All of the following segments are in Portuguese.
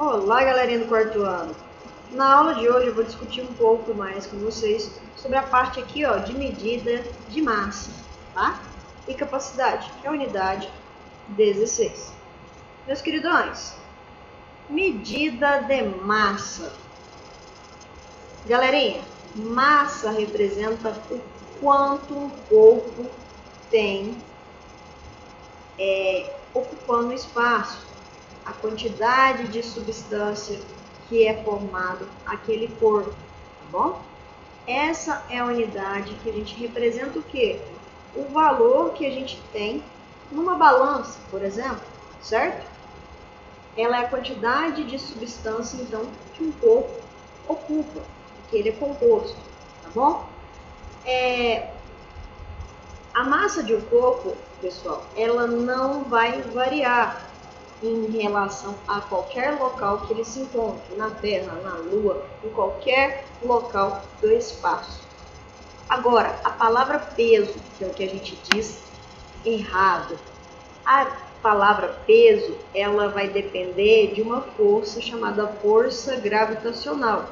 Olá, galerinha do quarto ano! Na aula de hoje eu vou discutir um pouco mais com vocês sobre a parte aqui, ó, de medida de massa, tá? E capacidade, que é a unidade 16. Meus queridões, medida de massa. Galerinha, massa representa o quanto um corpo tem ocupando o espaço, a quantidade de substância que é formado aquele corpo, tá bom? Essa é a unidade que a gente representa o quê? O valor que a gente tem numa balança, por exemplo, certo? Ela é a quantidade de substância, então, que um corpo ocupa, que ele é composto, tá bom? A massa de um corpo, pessoal, ela não vai variar em relação a qualquer local que ele se encontre, na Terra, na Lua, em qualquer local do espaço. Agora, a palavra peso, que é o que a gente diz errado, a palavra peso, ela vai depender de uma força chamada força gravitacional.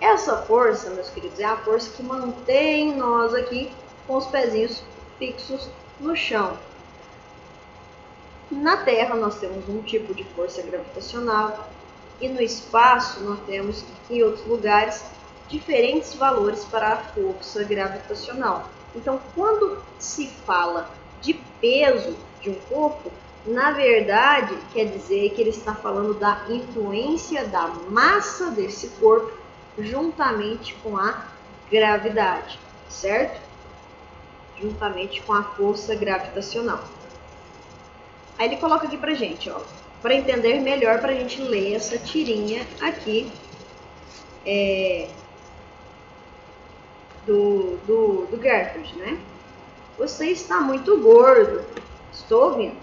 Essa força, meus queridos, é a força que mantém nós aqui com os pezinhos fixos no chão. Na Terra nós temos um tipo de força gravitacional e no espaço nós temos, em outros lugares, diferentes valores para a força gravitacional. Então, quando se fala de peso de um corpo, na verdade quer dizer que ele está falando da influência da massa desse corpo juntamente com a gravidade, certo? Juntamente com a força gravitacional. Aí ele coloca aqui pra gente, ó, para entender melhor, pra gente ler essa tirinha aqui do Garfield, né? Você está muito gordo. Estou ouvindo.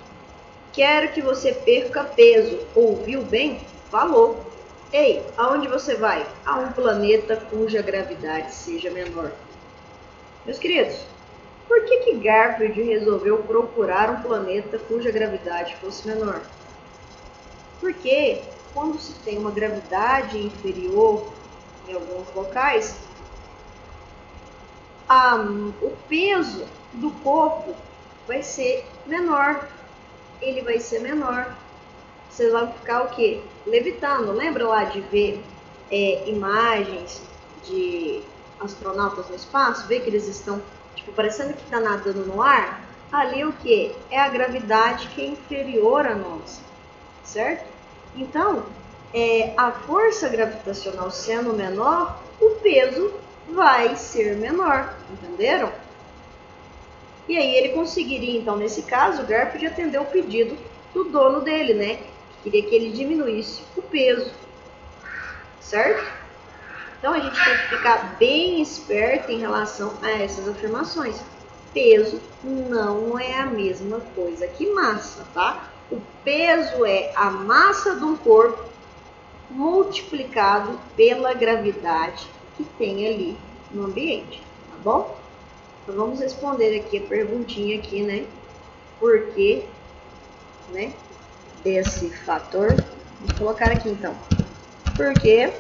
Quero que você perca peso. Ouviu bem? Falou. Ei, aonde você vai? A um planeta cuja gravidade seja menor. Meus queridos, por que Garfield resolveu procurar um planeta cuja gravidade fosse menor? Porque quando se tem uma gravidade inferior em alguns locais, o peso do corpo vai ser menor. Ele vai ser menor. Vocês vão ficar o quê? Levitando. Lembra lá de ver imagens de astronautas no espaço? Ver que eles estão parecendo que está nadando no ar? Ali o que? É a gravidade que é inferior a nós, certo? Então, a força gravitacional sendo menor, o peso vai ser menor, entenderam? E aí ele conseguiria, então, nesse caso, o Garfield atender o pedido do dono dele, né? Que queria que ele diminuísse o peso, certo? Então, a gente tem que ficar bem esperto em relação a essas afirmações. Peso não é a mesma coisa que massa, tá? O peso é a massa de um corpo multiplicado pela gravidade que tem ali no ambiente, tá bom? Então, vamos responder aqui a perguntinha aqui, né? Por que, né, desse fator? Vamos colocar aqui, então. Por que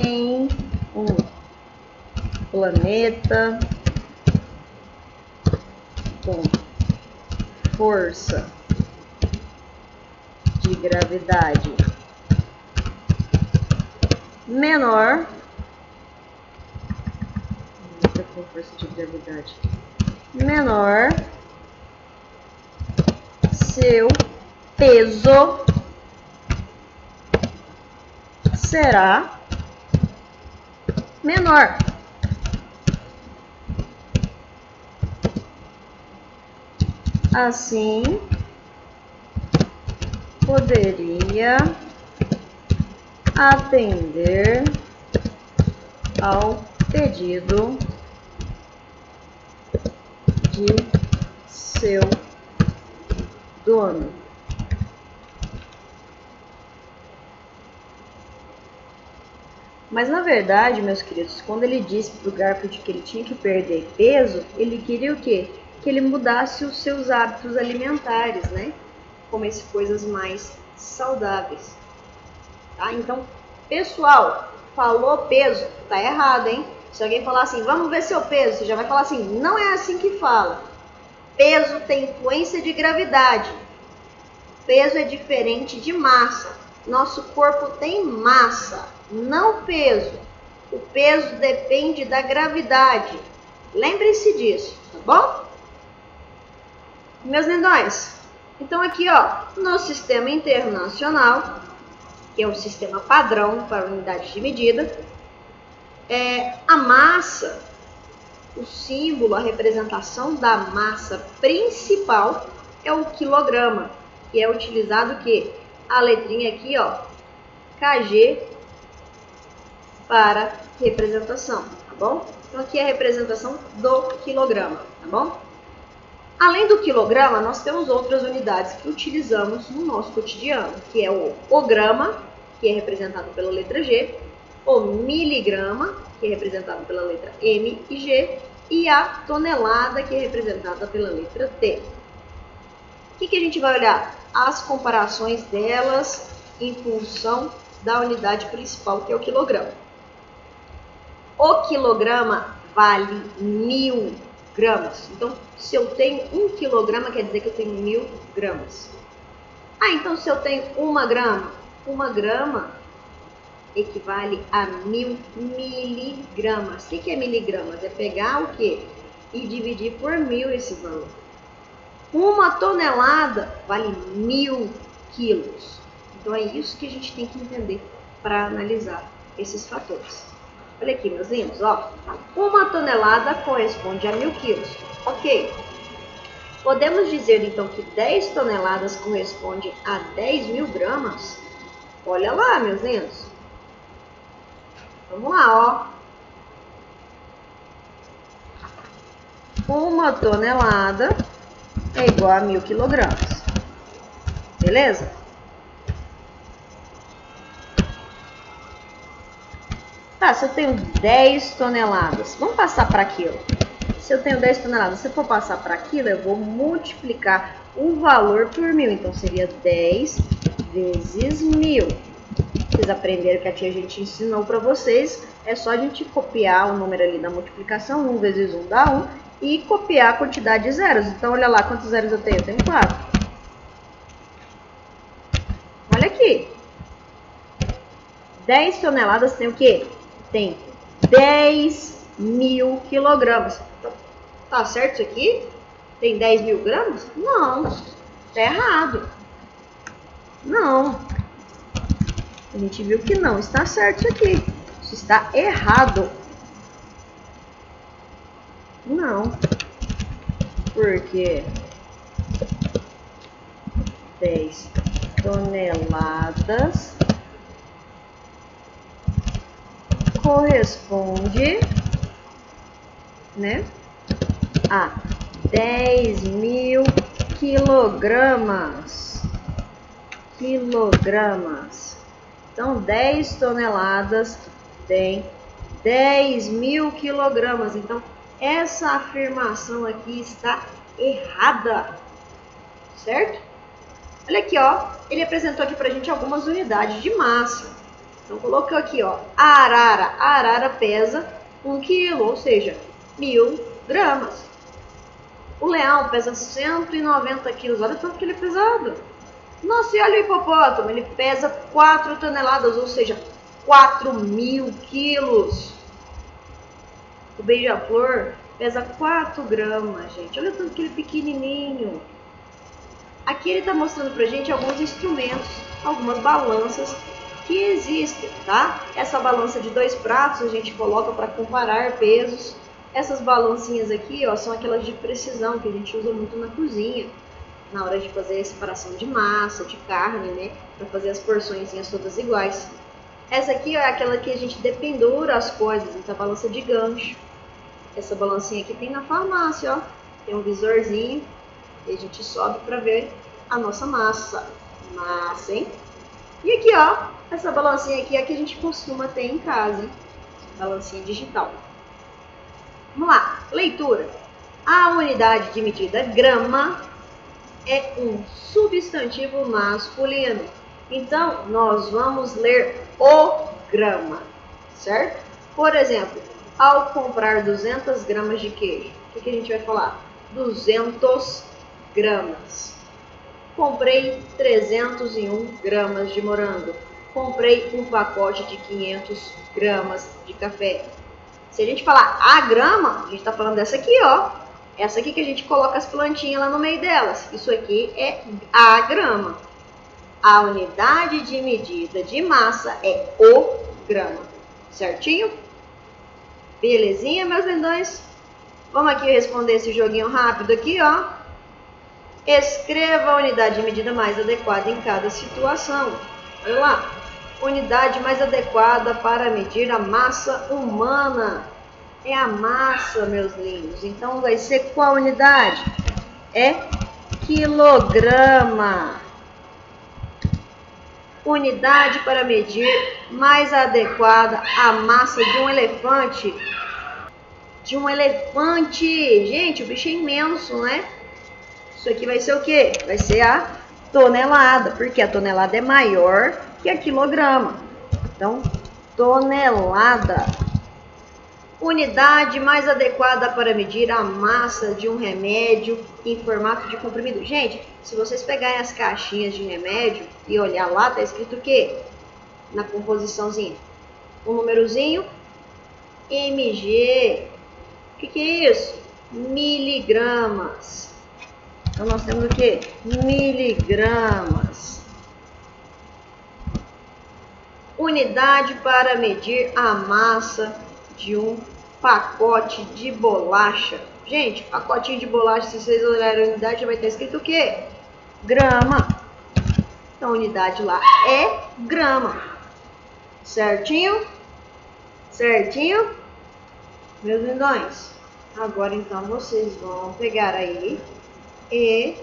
em um planeta com força de gravidade menor, seu peso será menor. Assim, poderia atender ao pedido de seu dono. Mas na verdade, meus queridos, quando ele disse para o Garfield que ele tinha que perder peso, ele queria o quê? Que ele mudasse os seus hábitos alimentares, né? Comesse coisas mais saudáveis. Tá? Então, pessoal, falou peso, tá errado, hein? Se alguém falar assim, vamos ver seu peso, você já vai falar assim, não é assim que fala. Peso tem influência de gravidade. Peso é diferente de massa. Nosso corpo tem massa, não peso. O peso depende da gravidade. Lembre-se disso, tá bom? Meus lindões, então aqui, ó, no sistema internacional, que é o sistema padrão para unidade de medida, a massa, o símbolo, a representação da massa principal é o quilograma, que é utilizado o quê? A letrinha aqui, ó, kg para representação, tá bom? Então aqui é a representação do quilograma, tá bom? Além do quilograma, nós temos outras unidades que utilizamos no nosso cotidiano, que é o grama, que é representado pela letra G, o miligrama, que é representado pela letra M e G, e a tonelada, que é representada pela letra T. O que a gente vai olhar? As comparações delas em função da unidade principal, que é o quilograma. O quilograma vale 1000 gramas. Então, se eu tenho 1 quilograma, quer dizer que eu tenho 1000 gramas. Ah, então se eu tenho 1 grama, 1 grama equivale a 1000 miligramas. O que é miligramas? É pegar o quê? E dividir por 1000 esse valor. 1 tonelada vale 1000 quilos. Então é isso que a gente tem que entender para analisar esses fatores. Olha aqui, meus lindos, ó. 1 tonelada corresponde a 1000 quilos. Ok. Podemos dizer, então, que 10 toneladas corresponde a 10.000 gramas? Olha lá, meus lindos. Vamos lá, ó. 1 tonelada é igual a 1000 quilogramas. Beleza? Tá, se eu tenho 10 toneladas, vamos passar para quilo. Se eu tenho 10 toneladas, se eu for passar para quilo, eu vou multiplicar o valor por 1000. Então, seria 10 vezes 1000. Vocês aprenderam que a gente ensinou para vocês. É só a gente copiar o número ali da multiplicação. 1 vezes 1 dá 1. E copiar a quantidade de zeros. Então, olha lá quantos zeros eu tenho. Eu tenho 4. Olha aqui. 10 toneladas tem o quê? Tem 10.000 quilogramas. Tá certo isso aqui? Tem 10.000 gramas? Não. Tá errado. Não. A gente viu que não está certo isso aqui. Isso está errado. Não. Porque 10 toneladas corresponde, né, a 10.000 quilogramas. Então, 10 toneladas tem 10.000 quilogramas. Então, essa afirmação aqui está errada, certo? Olha aqui, ó, ele apresentou aqui pra gente algumas unidades de massa. Então, colocou aqui, ó, a arara. A arara pesa 1 quilo, ou seja, 1000 gramas. O leão pesa 190 quilos. Olha o tanto que ele é pesado. Nossa, e olha o hipopótamo. Ele pesa 4 toneladas, ou seja, 4.000 quilos. O beija-flor pesa 4 gramas, gente. Olha o tanto que ele é pequenininho. Aqui ele está mostrando pra gente alguns instrumentos, algumas balanças que existem, tá? Essa balança de 2 pratos a gente coloca para comparar pesos. Essas balancinhas aqui, ó, são aquelas de precisão que a gente usa muito na cozinha, na hora de fazer a separação de massa, de carne, né? Para fazer as porçõezinhas todas iguais. Essa aqui é aquela que a gente dependura as coisas, então a balança de gancho. Essa balancinha aqui tem na farmácia, ó. Tem um visorzinho e a gente sobe para ver a nossa massa. Massa, hein? E aqui, ó, essa balancinha aqui é a que a gente costuma ter em casa, hein? Balancinha digital. Vamos lá, leitura. A unidade de medida grama é um substantivo masculino. Então, nós vamos ler o grama, certo? Por exemplo, ao comprar 200 gramas de queijo, o que a gente vai falar? 200 gramas. Comprei 301 gramas de morango. Comprei um pacote de 500 gramas de café. Se a gente falar a grama, a gente está falando dessa aqui, ó. Essa aqui que a gente coloca as plantinhas lá no meio delas. Isso aqui é a grama. A unidade de medida de massa é o grama. Certinho? Belezinha, meus lindões? Vamos aqui responder esse joguinho rápido aqui, ó. Escreva a unidade de medida mais adequada em cada situação. Olha lá. Unidade mais adequada para medir a massa humana. É a massa, meus lindos. Então, vai ser qual unidade? É quilograma. Unidade para medir mais adequada a massa de um elefante. De um elefante. Gente, o bicho é imenso, né? Isso aqui vai ser o quê? Vai ser a tonelada, porque a tonelada é maior que a quilograma. Então, tonelada. Unidade mais adequada para medir a massa de um remédio em formato de comprimido. Gente, se vocês pegarem as caixinhas de remédio e olhar lá, tá escrito o quê? Na composiçãozinha. Um númerozinho, mg. O que é isso? Miligramas. Então, nós temos o quê? Miligramas. Unidade para medir a massa de um pacote de bolacha. Gente, pacotinho de bolacha, se vocês olharem a unidade, já vai estar escrito o quê? Grama. Então, a unidade lá é grama. Certinho? Certinho? Meus lindões, agora então vocês vão pegar aí e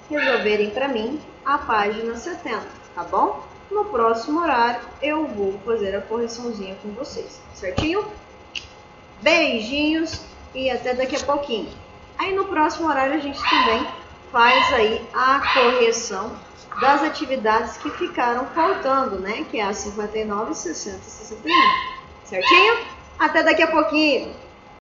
resolverem para mim a página 70, tá bom? No próximo horário eu vou fazer a correçãozinha com vocês, certinho? Beijinhos e até daqui a pouquinho. Aí no próximo horário a gente também faz aí a correção das atividades que ficaram faltando, né? Que é a 59, 60 e 61, certinho? Até daqui a pouquinho.